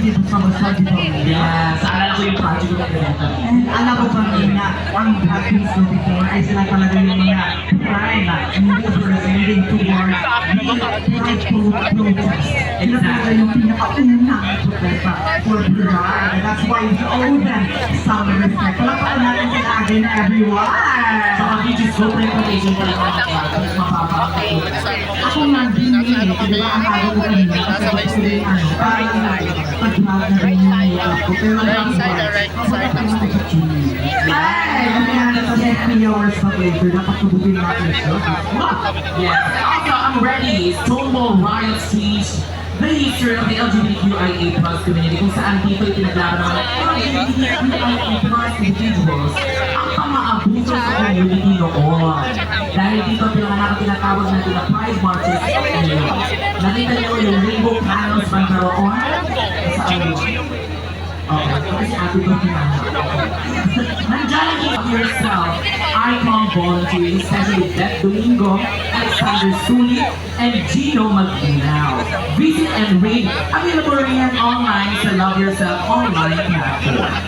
dito sa Masagi po. Yes, alala ko yung project ko na And alam ko pa rin na ang Blackpink ko before ay sila talaga yung mga prime movers leading towards the rightful protest. Sila talaga yung pinakaunang protesta for Pride. And that's why we owe them some respect. Palapaan natin sila again, everyone! Saka which is so reputation pa lang ang mapapakita. Ako nga din eh, di ba ang araw ko kanina kasi gusto rin parang pag-drag na rin yung makeup ko. Pero Right side or right side ng stage? ay, kaya na sa 3 hours pa later, dapat tubutin natin siya. Yes, also I'm ready. Stonewall Riot Stage, the history of the LGBTQIA+ community kung saan dito itinaglaban ng mga LGBTQIA+ individuals ang pang-aabuso sa community noon. Dahil dito pinanganak ang tinatawag natin na Pride Marches ngayon. Nakita niyo yung rainbow candles ba karoon? Saan yun? Okay, kasi ate ko pinanganak. Nandiyan ang of yourself, icon volunteers, especially Beth Domingo, Alexander Suli, and Gino Maglinaw. Visit and read, available rin yan online sa Love Yourself online platforms.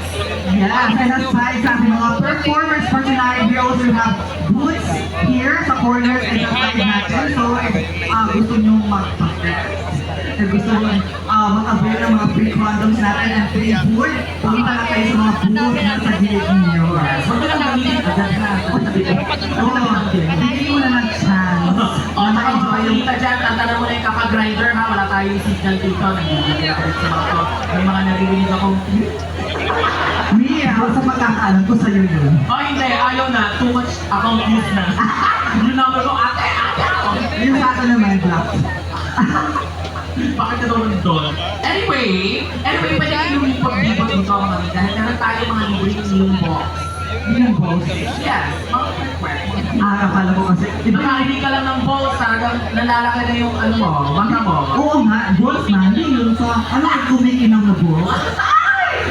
Yes, and aside sa ating mga performers for tonight, we also have booths here sa corners and sa side natin. So, gusto nyo magpa-press. Gusto nyo mag-avail ng mga free condoms natin and free food. Punta na kayo sa mga booth na sa gilid ninyo. Huwag ka lang gamitin agad na. Hindi mo naman chance. O, naka-enjoy yung kita dyan. Tantanan mo na yung kapag-grinder ha. Wala tayong signal dito. Nagigigil ako sa mga to. May mga naririnig akong Mia, sa pagkakaalam ko sa'yo yun. oh, hindi. Ayaw na. Too much account use na. Yung number ko, ate. Yung sa akin naman, black. Bakit ka daw doon? Anyway, pwede kayo lumipag-libag dito mga amiga. Meron tayo mga libreng box. Yung boss. Yes, mga quick. Akala ko kasi. Nakarinig ka lang ng balls, talagang nalalaki na yung ano mo, mata mo. Oo nga, boss man, yun sa, ano ay kumikinang na boss?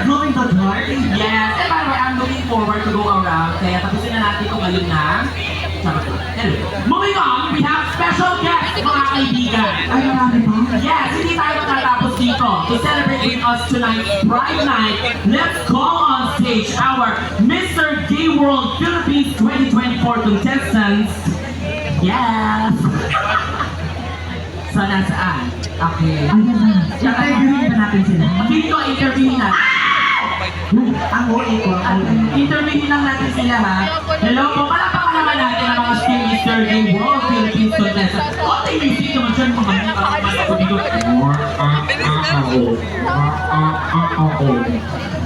Going to dark? Yes, and by the way, I'm looking forward to go around. Kaya tapusin na natin ito ngayon na. Anyway, moving on, we have special guests, mga kaibigan. Ay, marami pa. Yes, hindi tayo matatapos dito. To celebrate with us tonight's Pride Night, let's call on stage our Mr. Gay World Philippines 2024 contestants. Yes! So, nasaan? Okay. Ayan na. Interviewin pa natin sila. Hindi ko interviewin natin. Ang OA ko, ang OA. Interviewin lang natin sila ha. Hello po, palapakan naman natin ang mga Still Mr. Gay World Philippines contestants. Konting music naman dyan mga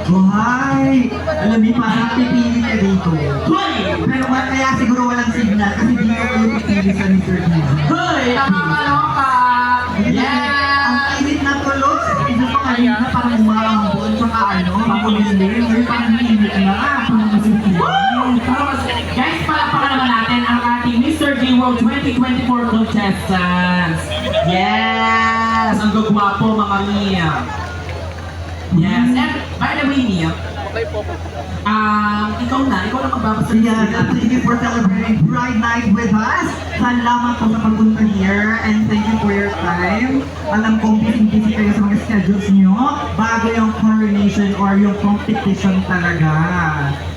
Buhay! Alam niyo, parang pipili ka dito. Hoy! Pero kaya siguro walang signal kasi dito kayo pipili sa Mr. Giz. Hoy! Nakakaloka! Ang Yes! init na tulog. Ito pa kanina parang umambon. Tsaka ano, makulilim. May parang init na. Parang masipili. Guys, palapakan naman natin ang ating Mr. Gay World 2024 contestants. Yes! Ang gagwapo mga Mia. Yes, and by the way, Mia, ikaw na magbabasa. Yeah, thank you for celebrating Pride Night with us. Salamat po sa pagpunta here and thank you for your time. Alam kong busy kayo sa mga schedules nyo bago yung coronation or yung competition talaga.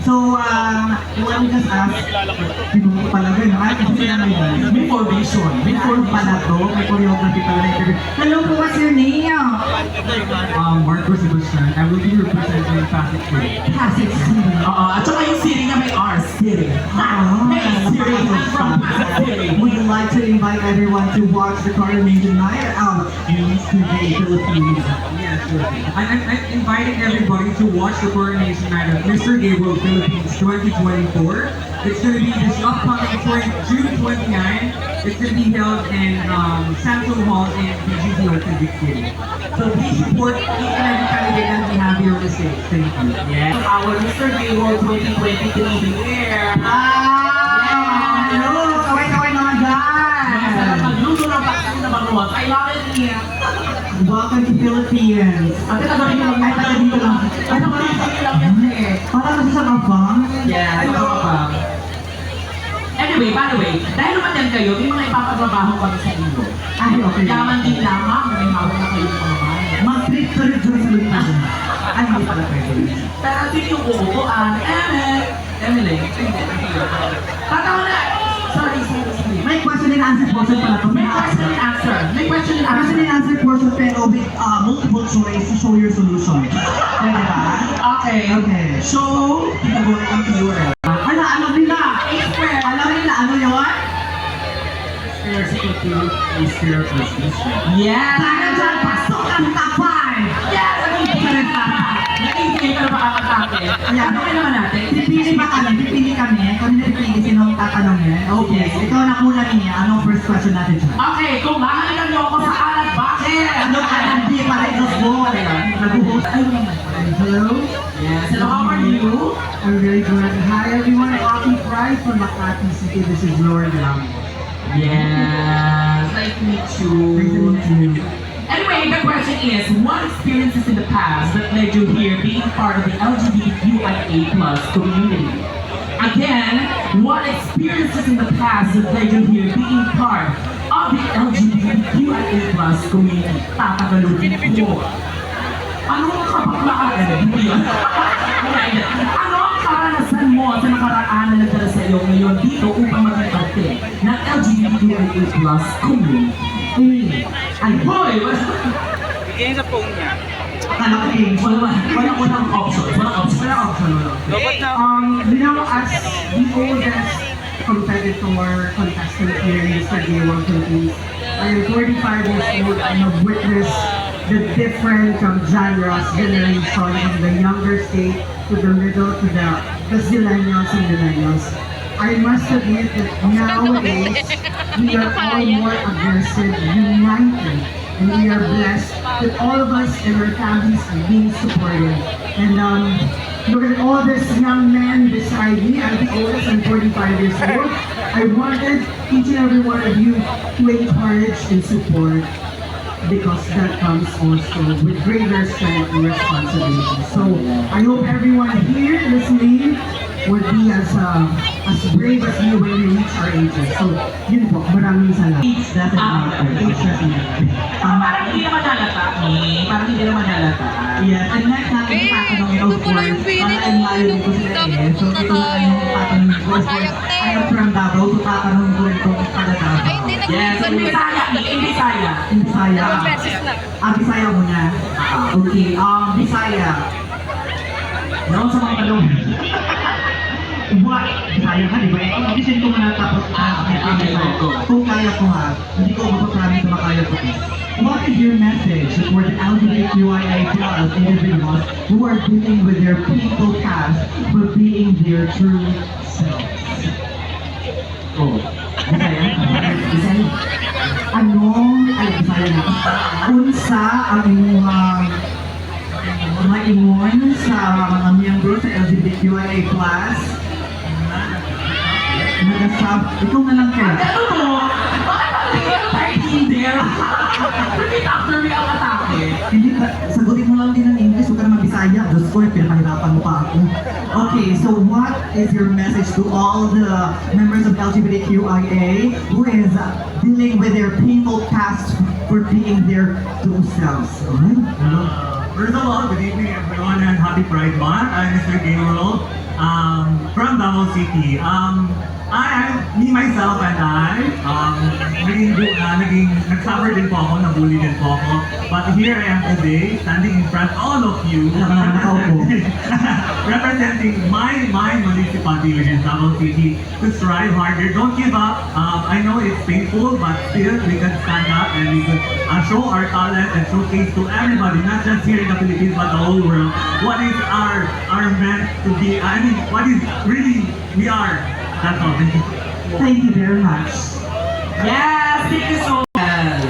So, let me just ask, hindi ko pala gano'n, kasi na yun. May formation. May form pala to, may choreography pala na interview. Hello po, what's your name? Marco Sebastian. I will be representing Pasig City. Pasig City. At saka yung city niya may R, city. Hey, city, I'm from Pasig. Would you like to invite everyone to watch the coronation night in Studio Philippines? Yes, sure. I'm inviting everybody to watch the coronation night of Mr. Gay World Philippines 2024. It's going to be this upcoming June 29. It's going to be held in Samsung Hall in BGC Big City. So please support each and every candidate that we have here on the stage. Thank you. Yes, our Mr. Gay World 2023 here. Hello! Kaway-kaway naman dyan! Magluto ng bakit na manuwas. I love it niya. Welcome to Philippines! Ate, tagarin mo lang. Ay, taga dito lang. Ano ba yung sabi lang yan eh? Parang kasi sa mabang. Yeah, ito ba? Anyway, by the way, dahil naman yan kayo, may mga ipapatrabaho kami sa inyo. Ay, okay. Yaman din lamang na may hawak na kayong mga bahay. Mag-trip-trip dyan sa lupa. Pero sino yung uupuan? Emily. Tatawa na! Sorry. May question and answer portion pala to. May question and answer. Question and answer portion pero with multiple choice to show your solution. Pwede ba? Okay. Okay. So, tinagulit ang theorem. Alam nila! Alam nila ano yun? Yes! Sana dyan, pasok ang top 5! Yes! Nag-i-play ka na ba kakatake? Ano ka naman natin? Pipili kami. Kami na pipili sinong tatanungin. Okay. Ikaw na muna niya. Anong first question natin dyan? Okay, kung mahalikan niyo ako sa alat, bakit? Ano ka hindi pa rin just go? Nag-host. Hello? Yes, hello, how are you? I'm very good. Hi everyone. Happy Pride from Makati City. This is Lord Lam. Yes, nice to meet you. Nice to meet you. Anyway, the question is, what experiences in the past that led you here being part of the LGBTQIA+ community? Again, what experiences in the past that led you here being part of the LGBTQIA+ community? Tatagalogin ko. Ano ang kapaklaan? Hindi yun. Ano ang karanasan mo sa nakaraan na nagdala sa iyo ngayon dito upang maging parte ng LGBTQIA+ community? Ay, boy! Bigyan sa phone niya. Akala ko games. Walang option. Dapat na. You know, as the oldest competitor, contestant here in Mr. Gay World Philippines, I am 45 years old. I have witnessed the different genres, generation, from the younger state to the middle to the zillennials and millennials. I must admit that nowadays, we are all more aggressive, united, and we are blessed that all of us and our families are being supported. And look at all these young men beside me. I'm the oldest, I'm 45 years old. I wanted each and every one of you to encourage and support, because that comes also with greater strength and responsibility. So I hope everyone here listening would be as brave as you when we reach our ages. So yun po, maraming salamat. Parang hindi naman halata, Parang hindi naman halata. Yes, and next natin yung tatanungin, of course, ang layo din ko sila So ito na yung tatanungin ko. Of course, I am from Davao, so tatanungin ko rin kung taga Davao. Yes, in Bisaya. In Bisaya. na. Bisaya muna. Okay, Bisaya. Noon sa mga tanong. What? Bisaya ka, di ba? Audition ko muna tapos kung kaya ko ha, hindi ko mapapromise na makaya ko. What is your message for the LGBTQIA+ individuals who are dealing with their people past for being their true selves? Oh, Bisaya? Bisaya na. Unsa ang inyong maingon sa mga miyembro sa LGBTQIA+. Ikaw na lang kayo. Ano to? Bakit parang hindi there? Repeat after me ang atake. Hindi ka, sagutin mo lang din ng English, huwag ka naman Bisaya. Diyos ko, pinapahirapan mo pa ako. Okay, so what is your message to all the members of LGBTQIA who is dealing with their painful past for being their true selves? Alright? First of all, good evening everyone and happy Pride Month. I'm Mr. Gay World from Davao City. Me, myself, and nag-suffer din po ako, nabully din po ako. But here I am today, standing in front of all of you, representing my municipality, which is Davao City, to strive harder. Don't give up. I know it's painful, but still we can stand up and we can show our talent and showcase to everybody, not just here in the Philippines, but the whole world, what is our meant to be. I mean, what is really we are. That's all. Thank you. Thank you very much. Yes, thank you so much.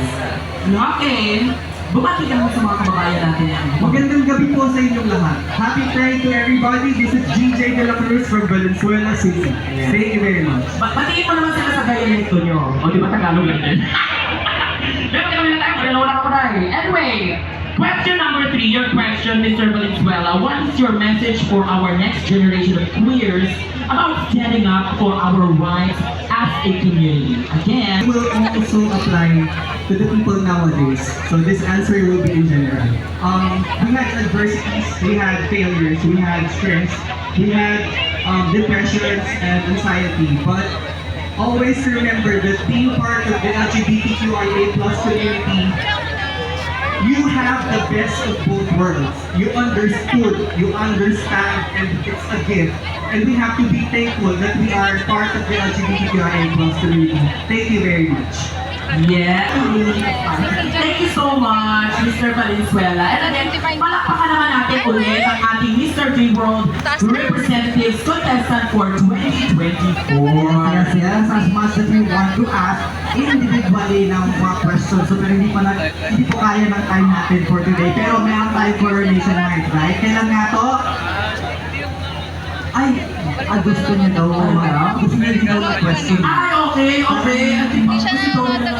Okay, bumati ka naman sa mga kababayan natin. Magandang gabi po sa inyong lahat. Happy Pride to everybody. This is GJ De La Cruz from Valenzuela City. Thank you very much. Batiin mo naman sila sa dialekto nyo. O di ba Tagalog lang din? Pero kami na tayo, dalawa lang ako na eh. Anyway, Question number 3, your question, Mr. Valenzuela. What is your message for our next generation of queers about standing up for our rights as a community? Again, will also apply to the people nowadays. So this answer will be in general. We had adversities, we had failures, we had strengths, we had depressions and anxiety. But always remember that being part of the LGBTQIA+ community, you have the best of both worlds. You understood, you understand, and it's a gift. And we have to be thankful that we are part of the LGBTQIA+ community. Thank you very much. yeah. Thank you so much, Mr. Valenzuela. And again, palakpakan naman natin ulit ang ating Mr. Dream World Representatives Contestant for 2024. Yes, as much as we want to ask individually ng mga questions. So, pero hindi po kaya ng time natin for today. Pero meron tayo coronation night, right? Kailan nga to? Ay, gusto niya daw. Gusto niya din daw ng question. Ay, okay. Hindi siya nanonood ng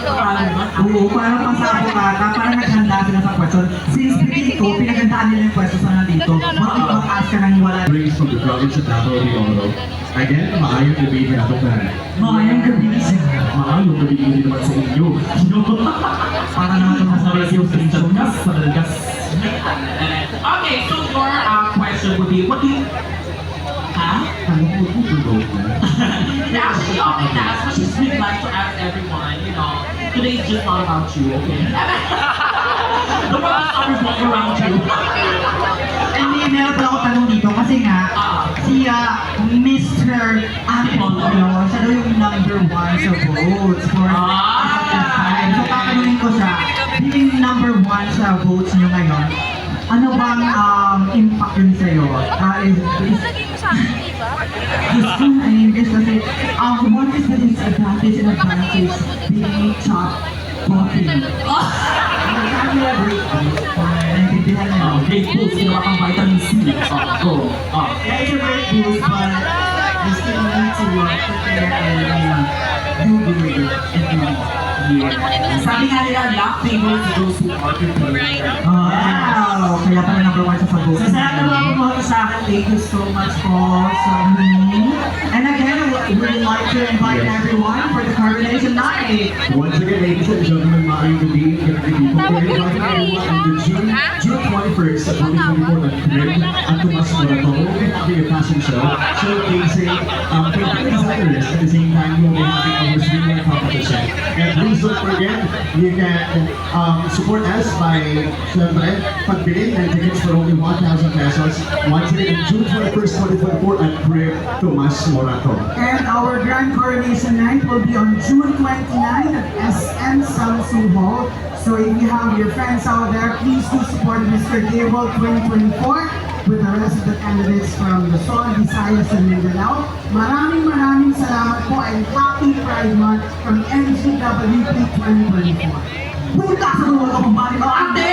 Oo, parang pasabog ata, parang naghanda sila sa question. Since dito, pinagandaan nila yung question na nandito. Bakit mag-ask ka nang wala? Brings from the province of Davao de Oro. Again, maayong gabi na ito na. Mayang gabi siya. Maayong gabi din naman sa inyo. Para naman ito sa radio station. Okay, so your question would be, what do you... Huh? Actually, okay, that's what we'd like to ask everyone, you know. Today's just not about you, okay? The world is always walking around you. Hindi, meron pa ako tanong dito kasi nga, si Mr. Apollo, siya daw yung number 1 sa votes for time. So, tatanungin ko siya, being number 1 sa votes niyo ngayon, ano bang impact yun sa'yo? Naging sa akin, di ba? Gusto na English kasi, what is the disadvantage and advantage being top coffee? Naintindihan niyo? Great boost, ginawa kang vitamin C. Go. Yeah, it's a great boost, but you still need to prepare and do good and Sabi nga nila, luck favors those who are prepared. Wow! Kaya pala number 1 sa vote. So sa lahat ng mga bumoto sa akin, thank you so much po sa And again, we would like to invite everyone for the coronation night. Once again, ladies and gentlemen, maayong gabi. We're inviting everyone on the June 21st at 2024 at Craig at Tomas Morato. We'll be having a fashion show showcasing different designers. At the same time, we'll be having our swimwear competition. And please don't forget, you can support us by pagbili ng tickets for only 1,000 pesos. Once again, June 21st, 2024 at Craig Tomas Morato. And our grand coronation night will be on June 29 at SM Samsung Hall. So if you have your friends out there, please do support Mr. Gabriel 2024 with the rest of the candidates from Luzon, Visayas, and Mindanao. Maraming salamat po and happy Pride Month from NGWP 2024. Punta sa mga kumbari mo, ate!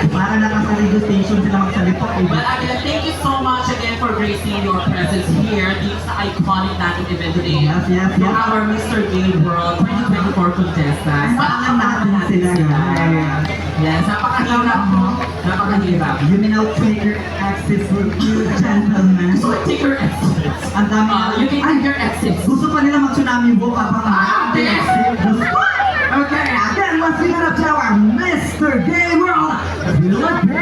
Para na sa radio station sila magsalita. Well, again, thank you so much again for gracing your presence here dito sa iconic nating event today. Yes. For our Mr. Gay World 2024 contestants. Paalam natin sila, guys. Yes, napakahirap mo. Napakahirap. You may now take your access with you, gentlemen. So, take your exits. Ang dami You can take your exits. Gusto pa nila mag-tsunami walk habang Okay, again, let's give it up to our Mr. Gay World Philippines!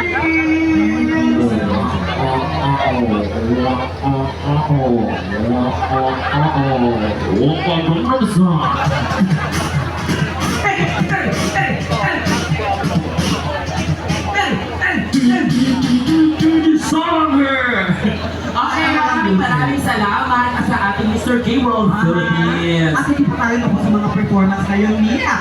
Okay, maraming salamat sa ating Mr. Gay World Philippines. At hindi po tayo tapos sa mga performance ngayon, Mia.